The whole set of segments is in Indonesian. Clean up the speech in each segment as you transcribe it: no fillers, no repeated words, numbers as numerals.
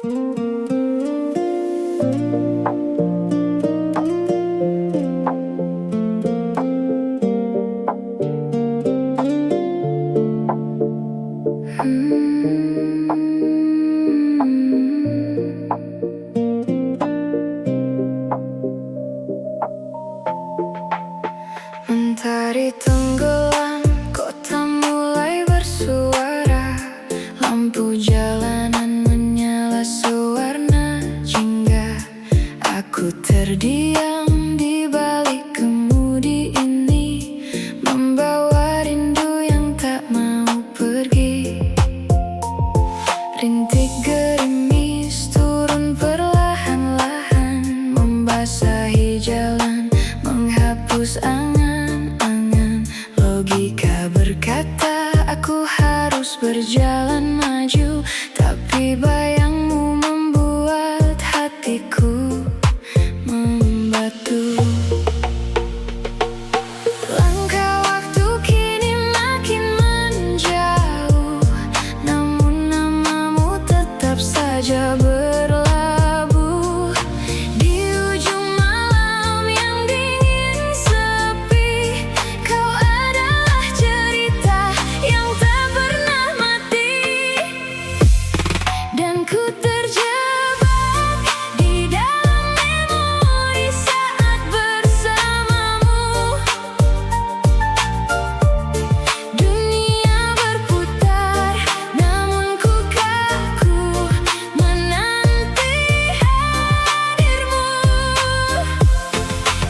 Mentari tenggelam, kota mulai bersuara. Lampu jalanan menyala sewarna jingga. Aku terdiam di balik kemudi ini, membawa rindu yang tak mau pergi. Rintik gerimis turun perlahan-lahan, membasahi jalan, menghapus angan-angan. Logika berkata aku harus berjalan maju, tapi bayangmu membuat hatiku membatu. Langkah waktu kini makin menjauh, namun namamu tetap saja berlabuh. Di ujung malam yang dingin sepi, kau adalah cerita yang tak pernah mati. Dan ku terjebak di dalam memori saat bersamamu. Dunia berputar, namun ku kaku menanti hadirmu.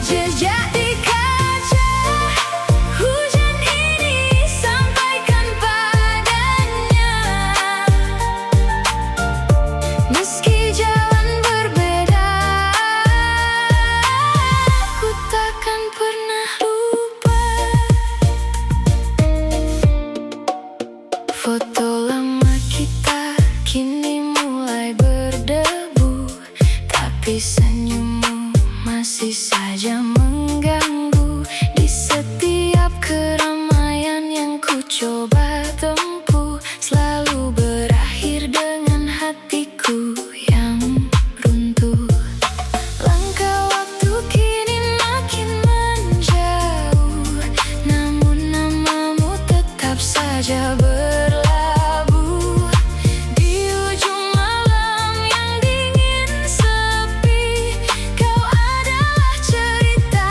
Jejak di kaca, hujan ini sampaikan padanya. Meski jalan berbeda, ku takkan pernah lupa. Foto lama kita kini mulai berdebu, tapi senyummu masih saja mengganggu. Di setiap keramaian yang ku coba tempuh, selalu berakhir dengan hatiku yang runtuh. Langkah waktu kini makin menjauh, namun namamu tetap saja berlabuh. Di ujung malam yang dingin sepi, kau adalah cerita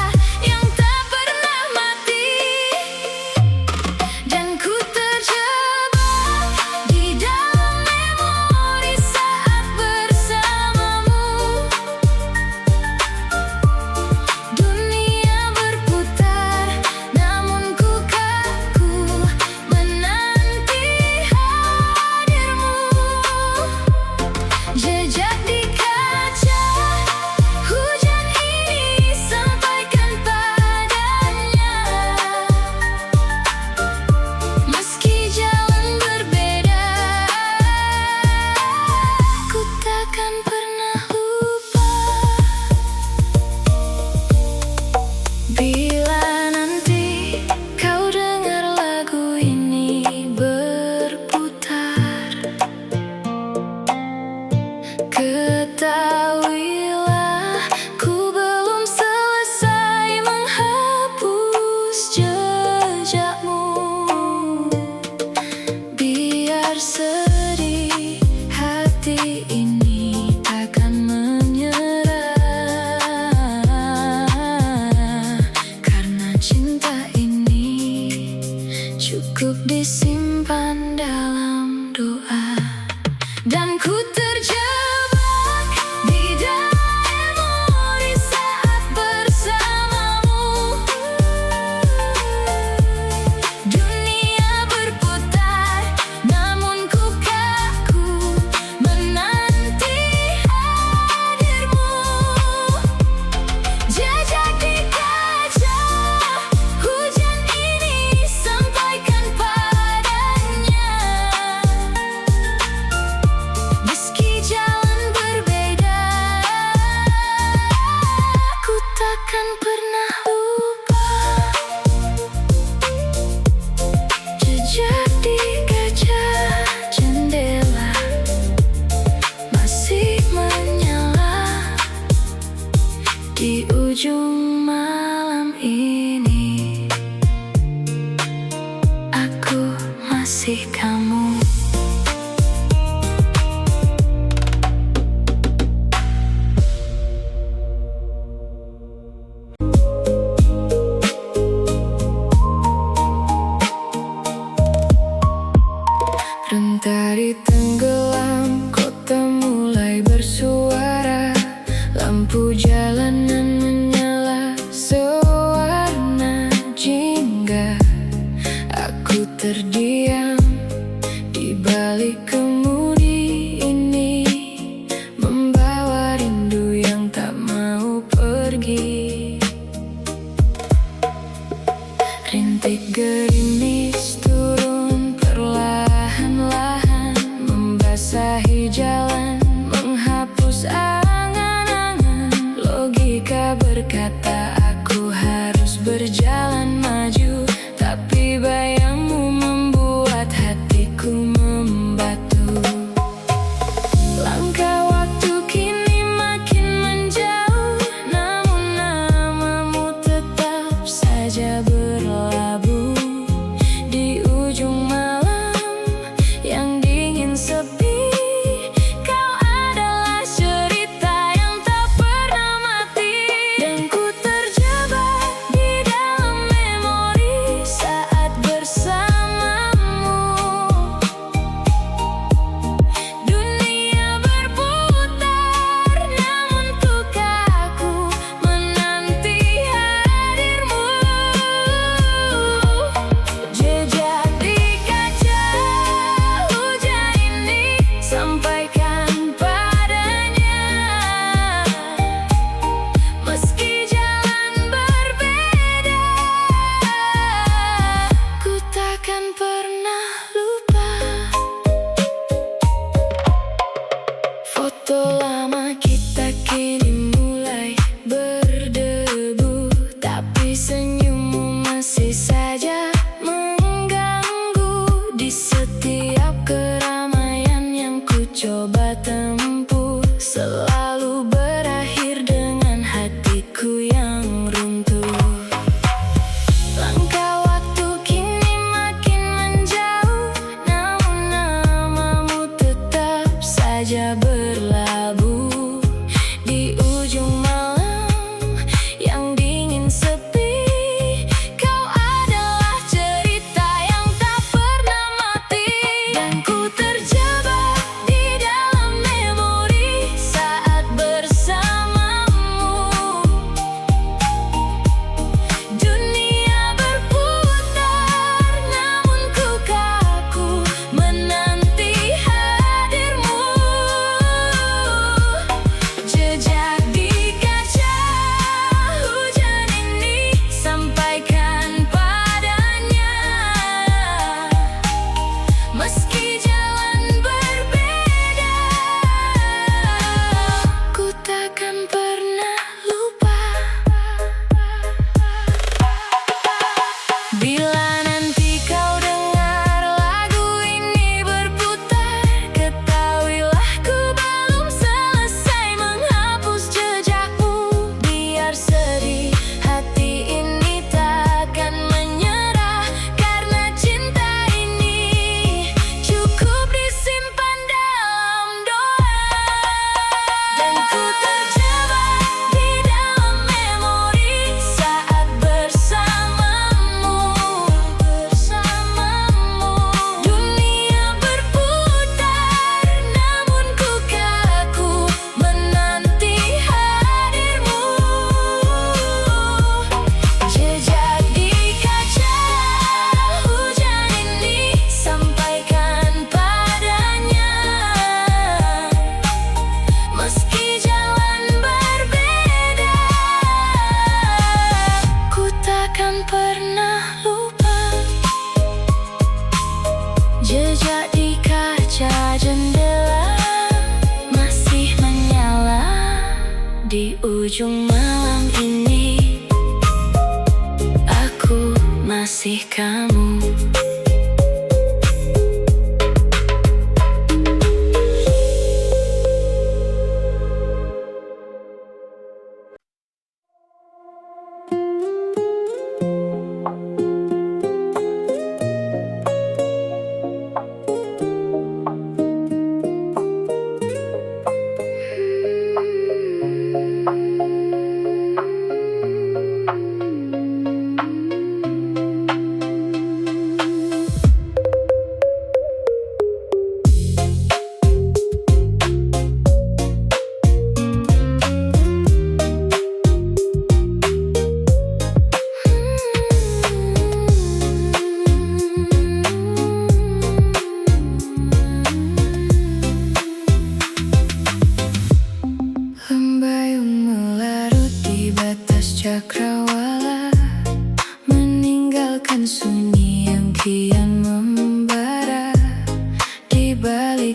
Hari tenggelam, kota mulai bersuara, lampu jalanan menyala sewarna jingga. Aku terdiam di balik kemudi ini, membawa rindu yang tak mau pergi. Rintik gerimis turun perlahan-lahan, membasahi jalan, menghapus angan-angan. Logika berkata aku harus berjalan maju, tapi bayangmu membuat hatiku membatu. Langkah waktu kini makin menjauh, namun namamu tetap saja berlabuh di ujung malam yang dingin sepi. Kau adalah cerita yang tak pernah mati, dan ku terjebak di dalam memori saat bersamamu. Dunia berputar, namun ku kaku menanti hadirmu. Jejak di kaca hujan ini, sampaikan padanya. Meski jalan berbeda, ku takkan pernah lupa. Foto lama kita kini mulai berdebu, tapi senyummu masih saja mengganggu. Di setiap keramaian yang ku coba tempuh, selalu berakhir dengan hatiku yang runtuh. Langkah waktu kini makin menjauh, namun namamu tetap saja berlabuh di ujung malam yang dingin sepi. Kau adalah cerita yang tak pernah mati, dan ku terjebak di dalam memori saat bersamamu. Dunia berputar, namun ku kaku menanti hadirmu. Jejak di kaca hujan ini, sampaikan padanya. Meski jalan berbeda, ku takkan pernah lupa. Bila nanti kau dengar lagu ini berputar, ketahuilah ku belum selesai menghapus jejakmu. Biar sedih, hati ini takkan menyerah, karena cinta ini cukup disimpan dalam doa. Dan ku terjebak di dalam memori saat bersamamu. Dunia berputar, namun ku kaku menanti hadirmu. Jejak di kaca hujan ini, sampaikan padanya. Meski jalan berbeda, ku takkan pernah lupa. Jejak di kaca jendela masih menyala di ujung malam ini. Aku masih kamu.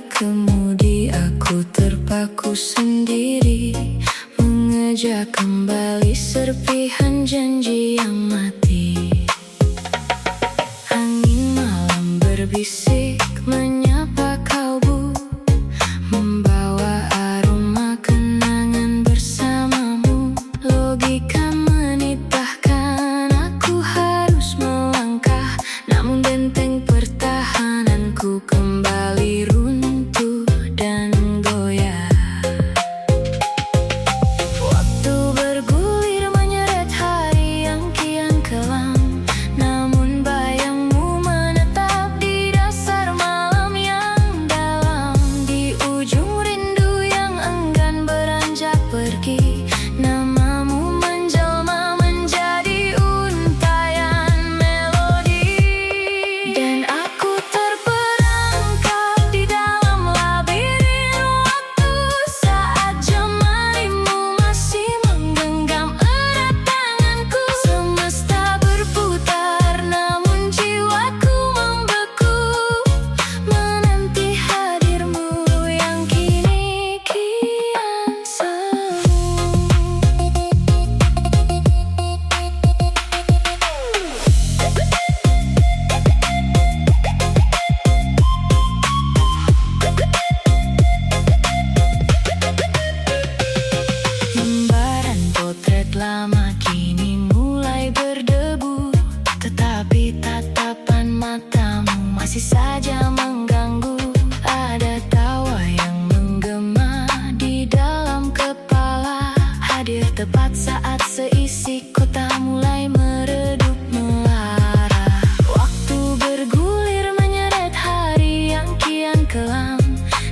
kemudi aku terpaku sendiri, mengejak kembali serpihan janji yang mati. Angin malam berbisik menyapa kalbu, membawa aroma kenangan bersamamu. Logika menitahkan aku harus melangkah, namun benteng pertahananku kembali runtuh dan goyah. Waktu bergulir menyeret hari yang kian kelam, namun bayangmu menetap di dasar malam yang dalam. Di ujung rindu yang enggan beranjak pergi, namamu menjelma menjadi untayan melodi. Dan aku terperangkap di dalam labirin waktu, saat jemarimu masih menggenggam erat tanganku. Semesta berputar namun jiwaku membeku, menanti hadirmu yang kini kian semu. Lembaran potret lama kini mulai berdebu, tetapi tatapan matamu masih saja mengganggu. Ada tawa yang menggema di dalam kepala, hadir tepat saat seisi kota mulai meredup melara. Waktu bergulir menyeret hari yang kian kelam,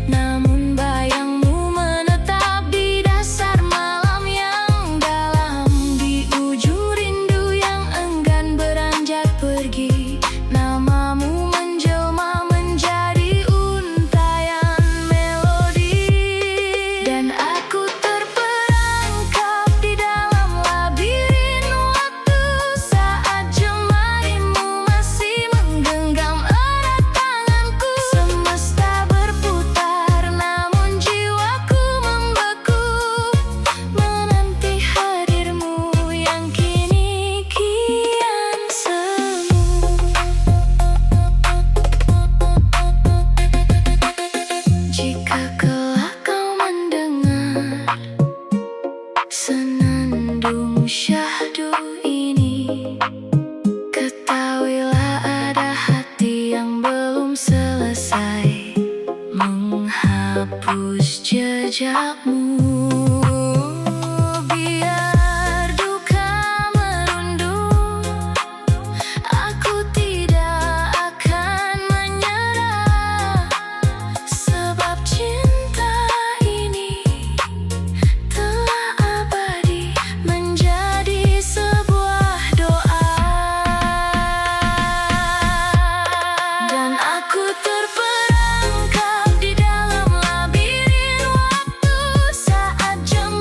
namun bayangmu menetap di dasar malam yang dalam. Di ujung rindu yang enggan beranjak pergi, namamu menjelma menjadi untayan melodi. Dan aku terperangkap di dalam labirin waktu, saat jemarimu masih menggenggam erat tanganku. Semesta berputar namun jiwaku membeku, menanti hadirmu yang kini kian semu. Jika kelak kau mendengar senandung syahdu ini, ketahuilah ada hati yang belum selesai menghapus jejakmu. Biar duka merundung, aku tidak akan menyerah, sebab cinta ini telah abadi menjadi sebuah doa. Dan aku terperangkap di dalam labirin waktu, saat jemarimu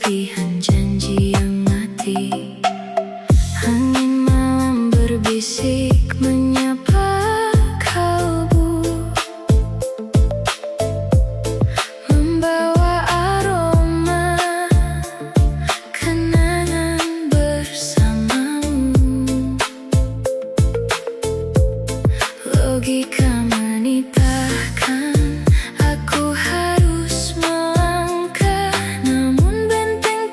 serpihan janji yang mati. Angin malam berbisik menyapa kalbu, membawa aroma kenangan bersamamu. Logika menitahkan aku harus melangkah, namun benteng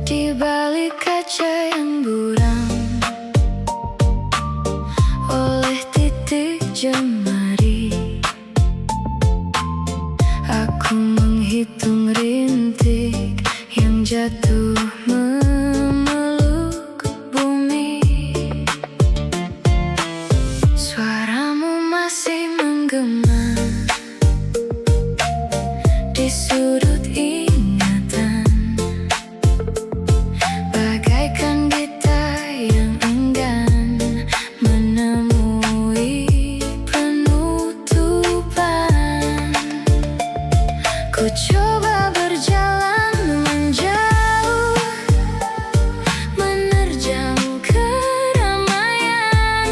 Di balik kaca yang buram, oleh titik jemari, aku menghitung rintik yang jatuh memeluk bumi. Suaramu masih menggema di sudut ingatan, bagaikan gitar yang enggan menemui penutupan. Ku coba berjalan menjauh, menerjang keramaian,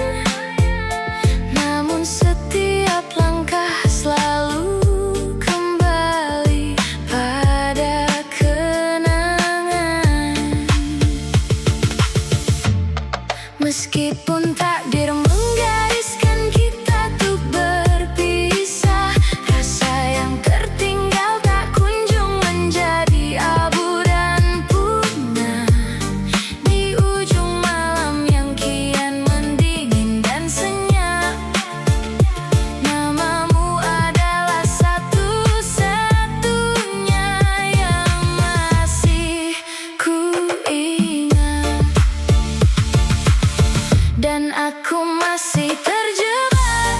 namun setiap langkah selalu kembali pada kenangan. Meskipun takdir menggariskan kita untuk berpisah, rasa yang tertinggal tak kunjung menjadi abu dan punah. Di ujung malam yang kian mendingin dan senyap, namamu adalah satu-satunya yang masih ku ingat. Dan aku masih terjebak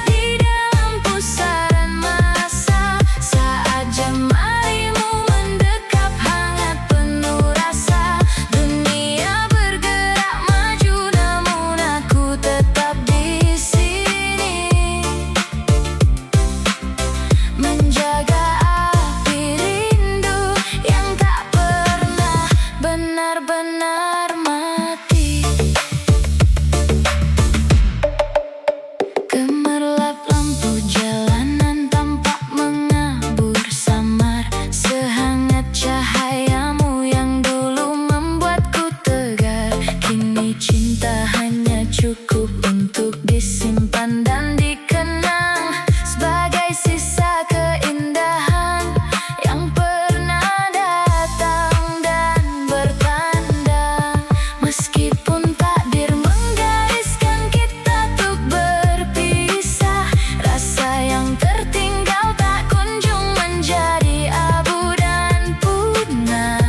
di dalam pusaran masa, saat jemarimu mendekap hangat penuh rasa. Dunia bergerak maju, namun aku tetap di sini, menjaga api rindu yang tak pernah benar-benar mati. Gemerlap lampu jalanan tampak mengabur samar, sehangat cahayamu yang dulu membuatku tegar. Kini cinta hanya cukup untuk disimpan dan dikenang, sebagai sisa keindahan yang pernah datang dan bertanda. Meskipun takdir menggariskan kita untuk berpisah, rasa yang tertinggal tak kunjung menjadi abu dan punah.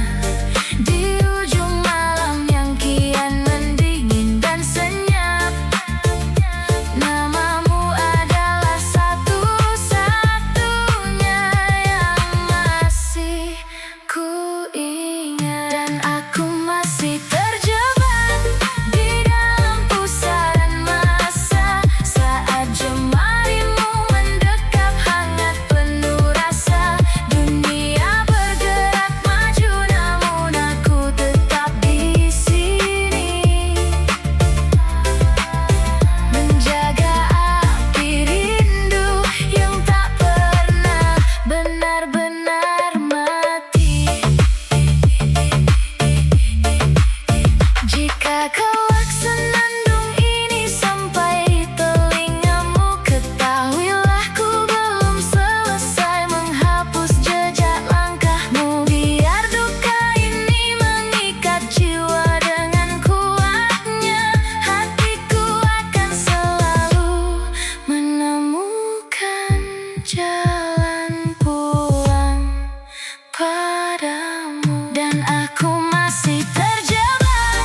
Di ujung malam yang kian mendingin dan senyap, namamu adalah satu-satunya yang masih ku ingat. Dan aku masih terjebak di dalam pusaran masa, saat jemarimu mendekap hangat penuh rasa. Dunia bergerak maju, namun aku tetap di sini, menjaga api rindu yang tak pernah benar-benar mati. Jika kelak senandung ini sampai telingamu, ketahuilah ku belum selesai menghapus jejak langkahmu. Biar duka ini mengikat jiwa dengan kuatnya, hatiku akan selalu menemukan jalan pulang padamu. Dan aku masih terjebak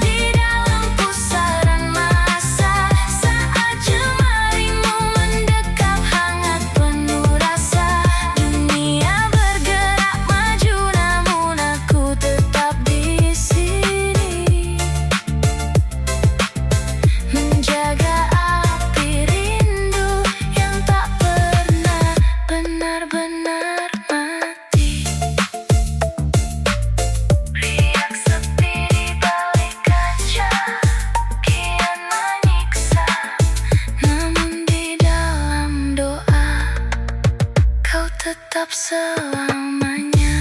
di dalam pusaran masa, saat jemarimu mendekap hangat penuh rasa. Dunia bergerak maju, namun aku tetap di sini, menjaga api rindu yang tak pernah benar-benar mati. Riak sepi di balik kaca kian menyiksa, namun di dalam doa kau tetap selamanya.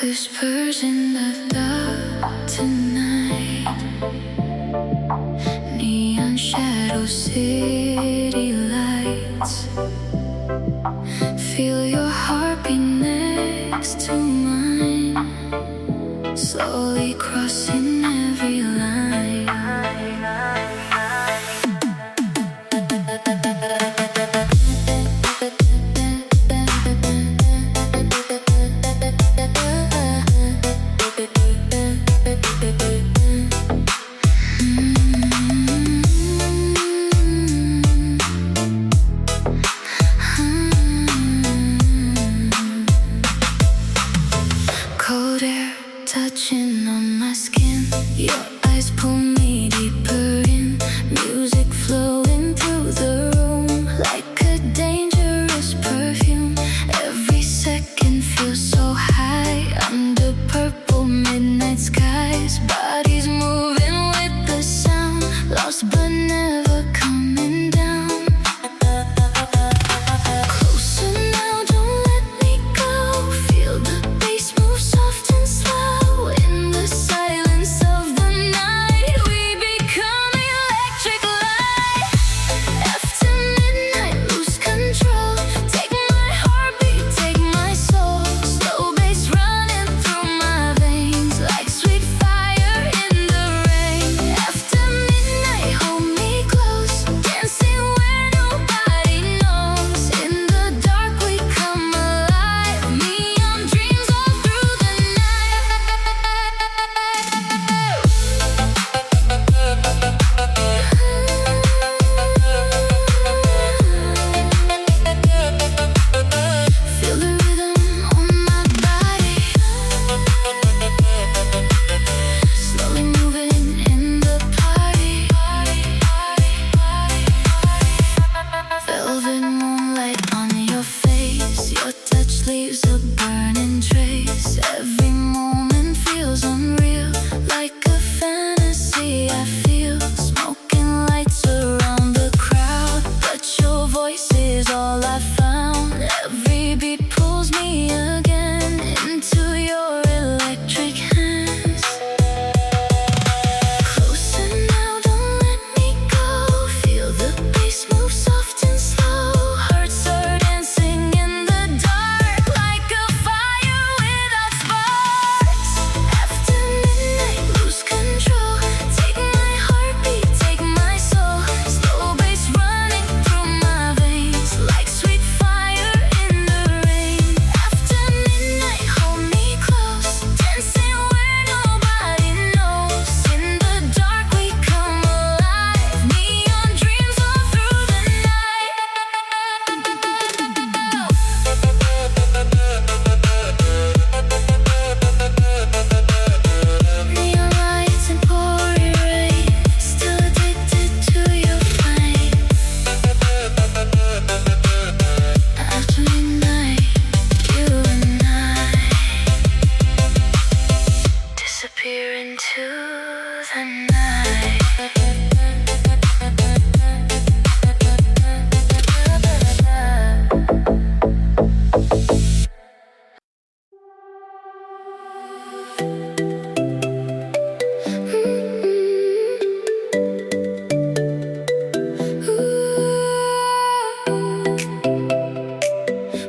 Whispers in the dark tonight, neon shadows city lights. Feel your heartbeat next to mine, slowly crossing every line. Cold air touching on my skin. Your eyes pull me deeper in. Music flowing through the room like a dangerous perfume. Every second feels so high under purple midnight skies. Bodies moving with the sound, lost but never coming down. Closer now, don't let me go. Feel the bass move soft and slow. In the silence of the night, we become electric light. After midnight, lose control. Take my heartbeat, take my soul. Slow bass running through my veins like sweet fire in the rain. After midnight, hold me close. Dancing where nobody knows. In the dark, we come alive. Neon dreams all through the Feel the rhythm on my body, slowly moving in the party. Velvet moonlight on your face, your touch leaves a burning trace. Every moment feels unreal, like a fantasy I feel. Smoking lights around the crowd, but your voice is all I found. Every beat pulls me again into your electric hands. Closer now, don't let me go. Feel the bass move soft and slow. Hearts are dancing in the dark like a fire without sparks. After midnight, lose control. Take my heartbeat, take my soul. Slow bass running through my veins like sweet fire in the rain. After midnight, hold me close. Dancing where nobody knows. In the dark, we come alive. Neon dreams all through the night. Neon lights and pouring rain, still addicted to your flame. After midnight, you and I disappear into the night.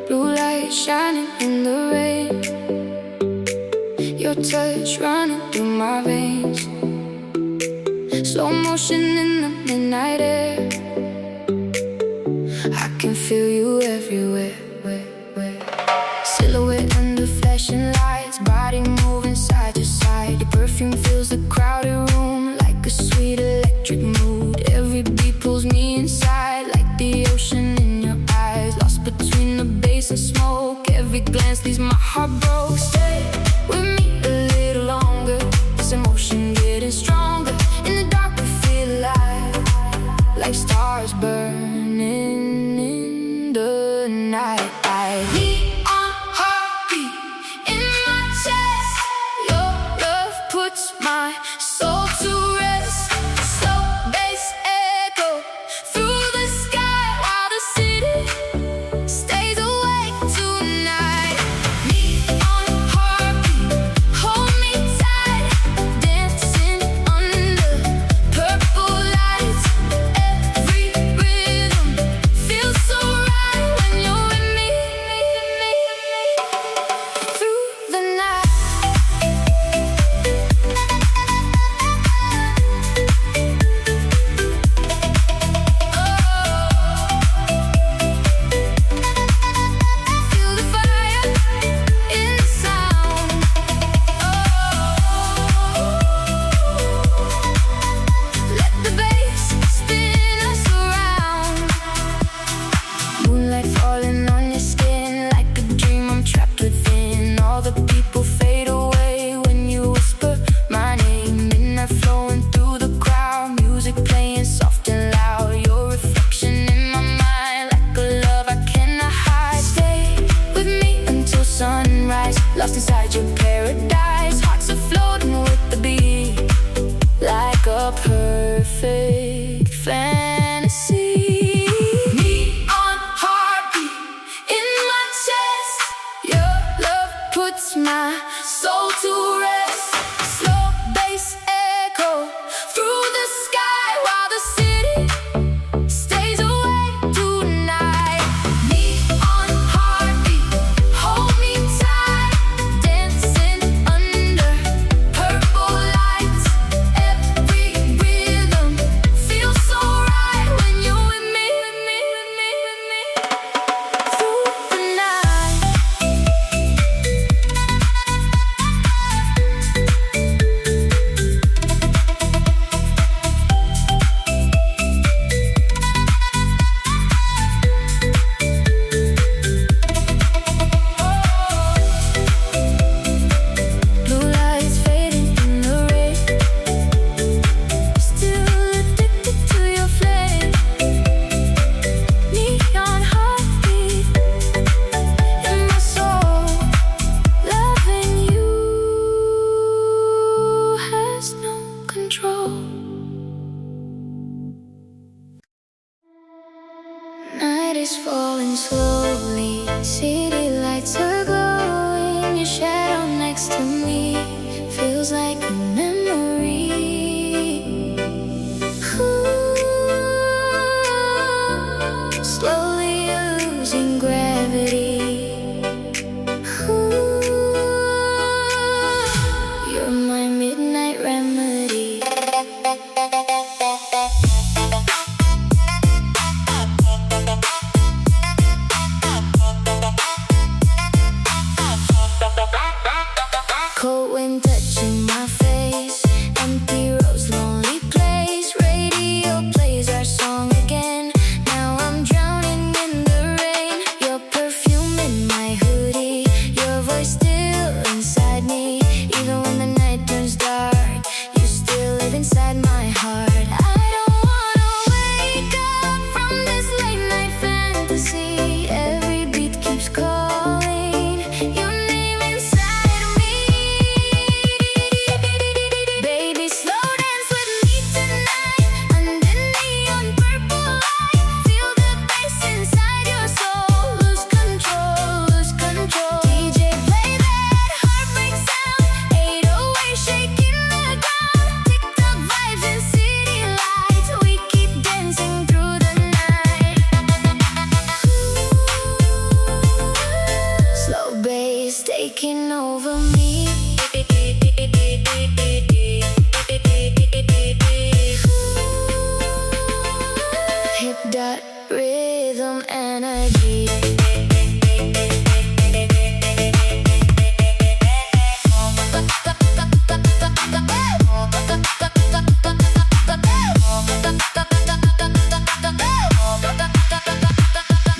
Blue light shining in the rain, your touch running through my veins. Slow motion in the midnight air, I can feel you everywhere. Silhouette under flashing lights, body moving side to side. Your perfume fills the crowded room like a sweet electric mood. Every beat pulls me inside like the ocean in your eyes. Lost between the bass and smoke, every glance leaves my heart broke. Stay with me a little longer, this emotion getting stronger. In the dark we feel alive, like stars burning in the night. Neon heartbeat in my chest, your love puts my soul to rest. Slow bass echo through the sky while the city stays awake tonight. Neon heartbeat, hold me tight, dancing under purple lights. Every is falling slowly. City lights are glowing. Your shadow next to me feels like a memory. Ooh, slowly losing gravity. Ooh, you're my midnight remedy. Cold wind touching my face, empty roads, lonely place. Radio plays our song again. Now I'm drowning in the rain. Your perfume in my hoodie, your voice still inside me. Even when the night turns dark, you still live inside my heart. I don't wanna wake up from this late night fantasy. Every beat keeps calling your name inside me. Baby, slow dance with me tonight under neon purple light. Feel the bass inside your soul. Lose control, lose control. DJ, play that heartbreak sound. 808 shaking the ground. TikTok vibes and city lights. We keep dancing through the night. Slow bass taking over me. Hip dot rhythm energy.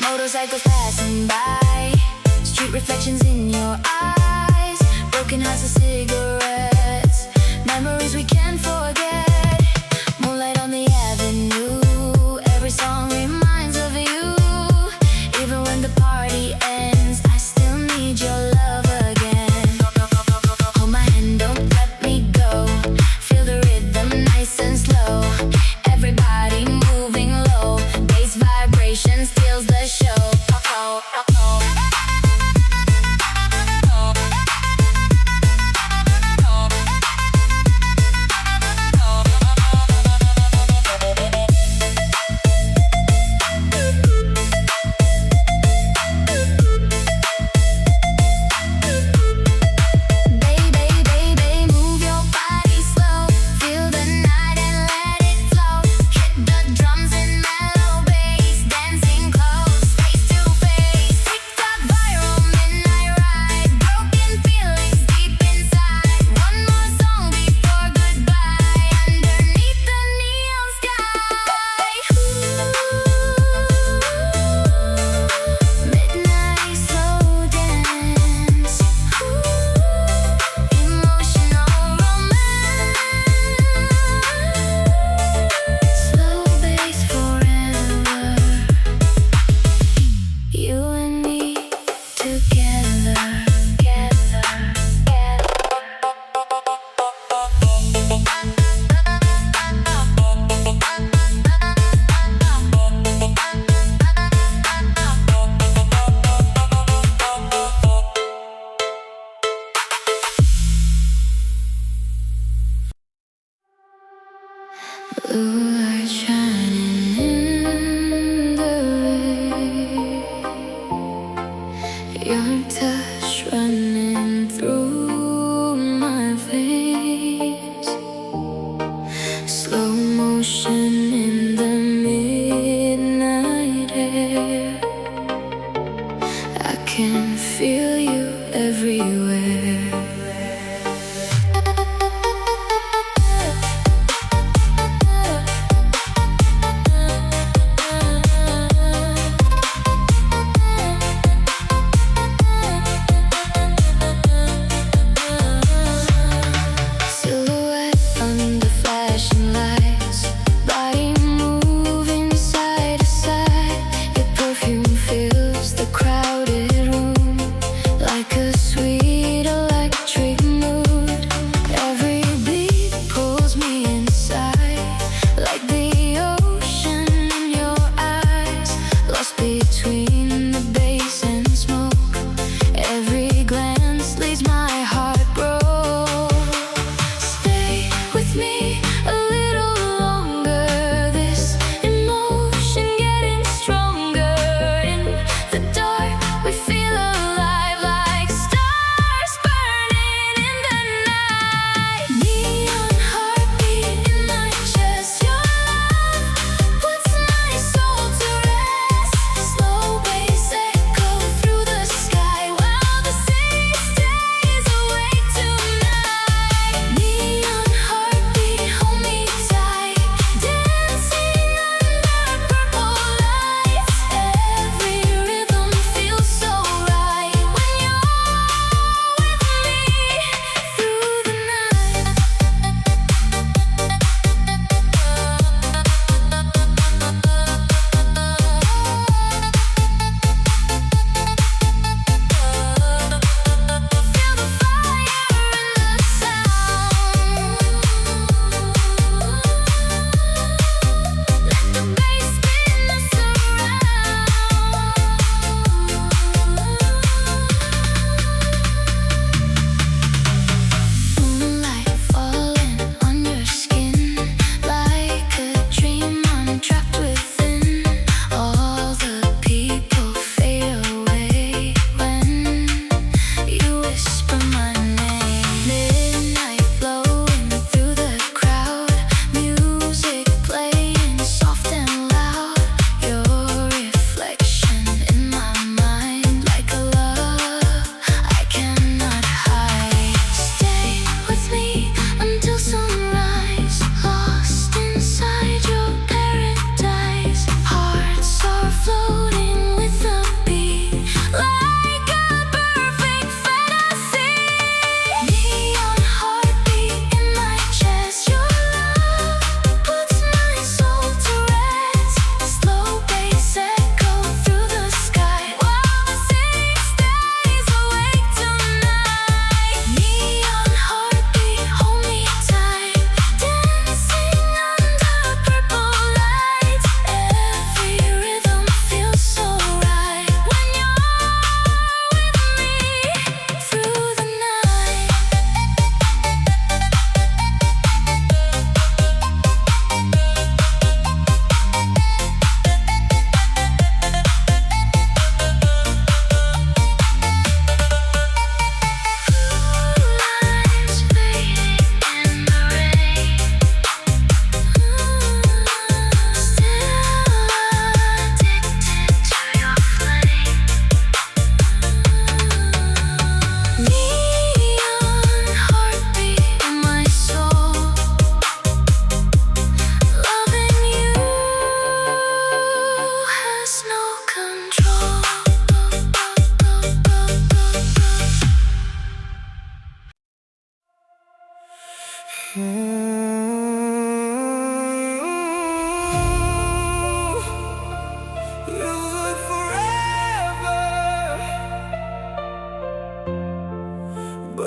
Motorcycles passing by, street reflections in your eyes, broken hearts of cigarettes, memories we can't forget. Moonlight on the avenue, every song reminds of you. Even when the party ends, I still need your love again. Hold my hand, don't let me go. Feel the rhythm nice and slow. Everybody moving low, bass vibration steals the show.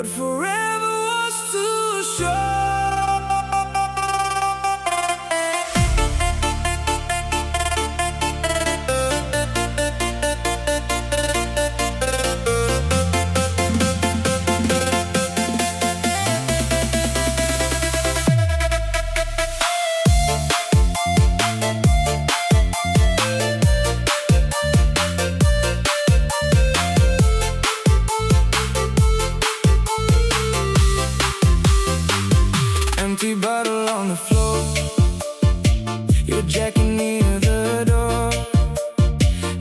but forever was too short. Empty bottle on the floor, your jacket near the door.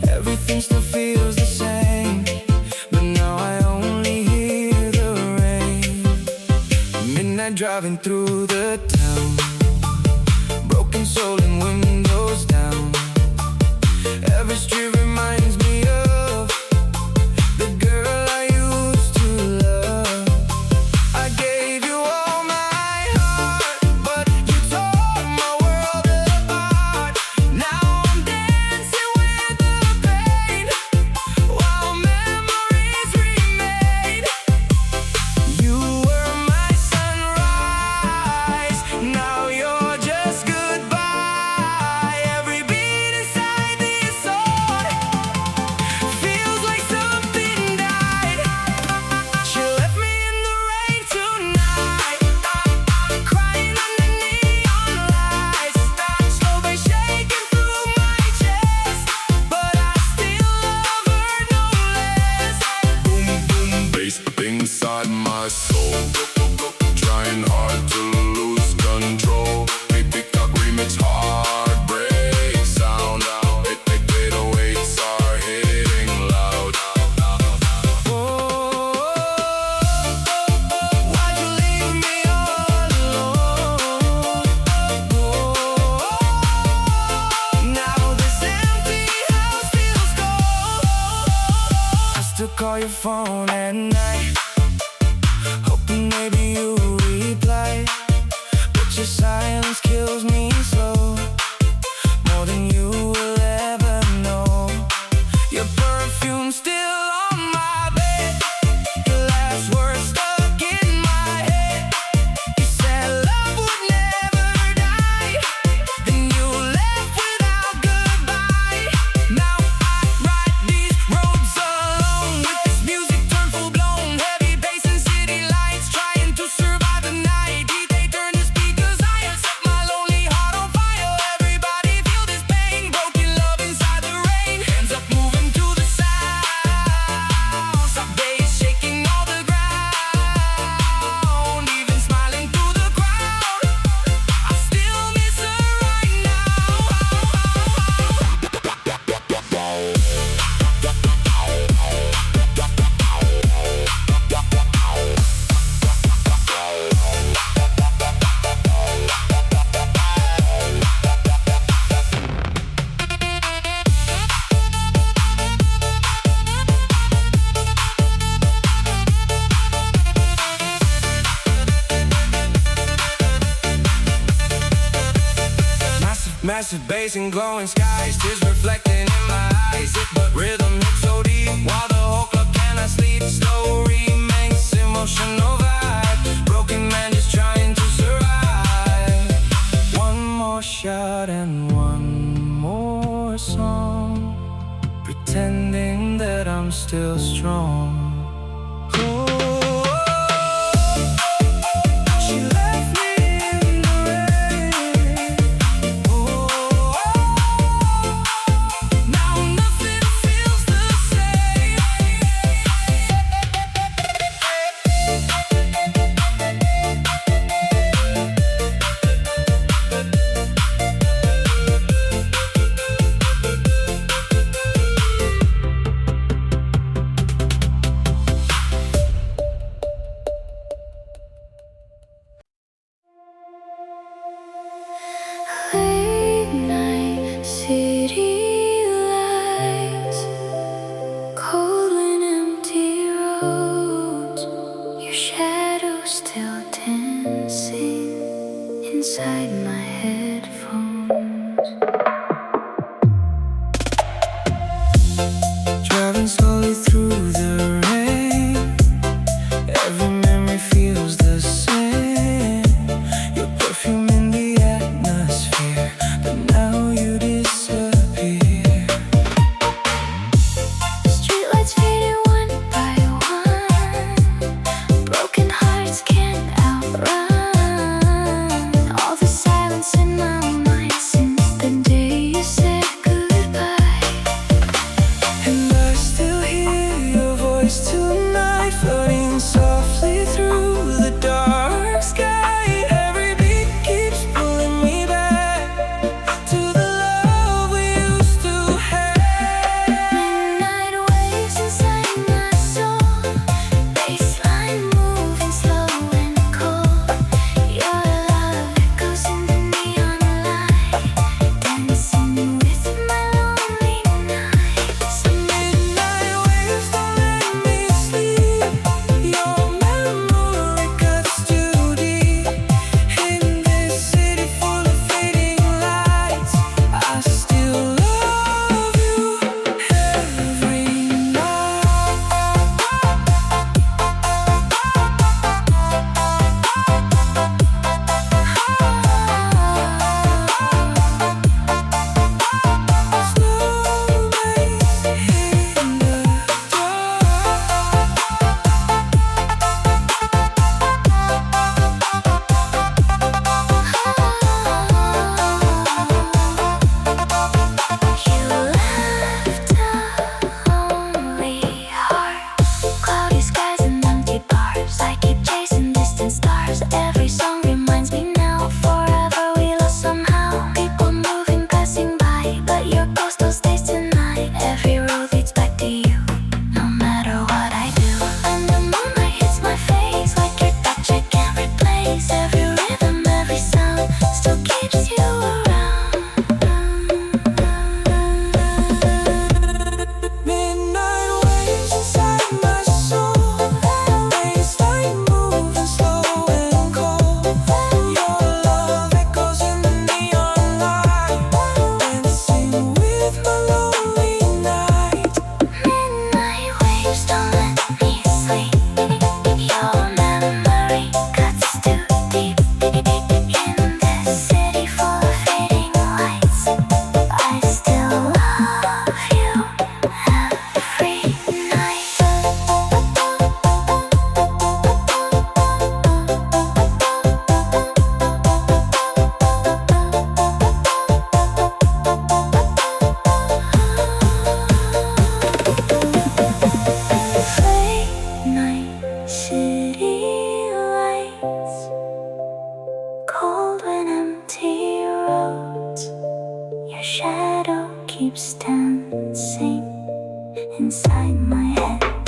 Everything still feels the same, but now I only hear the rain. Midnight driving through the town, broken soul and windows down. Every street reminds me of the girl I used to love. I gave you all my heart, but you tore my world apart. Now I'm dancing with the pain, while memories remain. You were my sunrise, now you're just goodbye. Every beat inside this heart feels like something died. She left me in the rain tonight, crying under neon lights. Slowly shaking through my chest, but I still love her no less. Boom, boom, bass inside my soul. Trying hard to lose control. Baby got remix heartbreak sound. It 808s are hitting loud. Oh, why'd you leave me all alone? Oh, now this empty house feels cold. I still call your phone at night, hoping maybe you reply, but your silence kills me slow, more than you will ever know. Your perfume still on my bed, your last words stuck in my head. You said love would never die, then you left without goodbye. Now I ride these roads alone, with this music turned full blown. Heavy bass and city lights, trying to survive the night. They turn the speakers higher, set my lonely heart on fire. Everybody feel this pain, broken love inside the rain. Hands up moving to the sound, some days shaking all the ground. Even smiling through the crowd, I still miss her right now. Massive bass and glowing skies, tears reflecting in my eyes. But rhythm hits so deep, while the whole club cannot sleep. Slow remix, emotional vibe, broken man just trying to survive. One more shot and one more song, pretending that I'm still strong. She left me in the rain. Now nothing feels the same. Late night city lights, cold and empty roads, your shadow still dancing inside my headphones. Driving slowly through the rain, every memory dancing inside my head.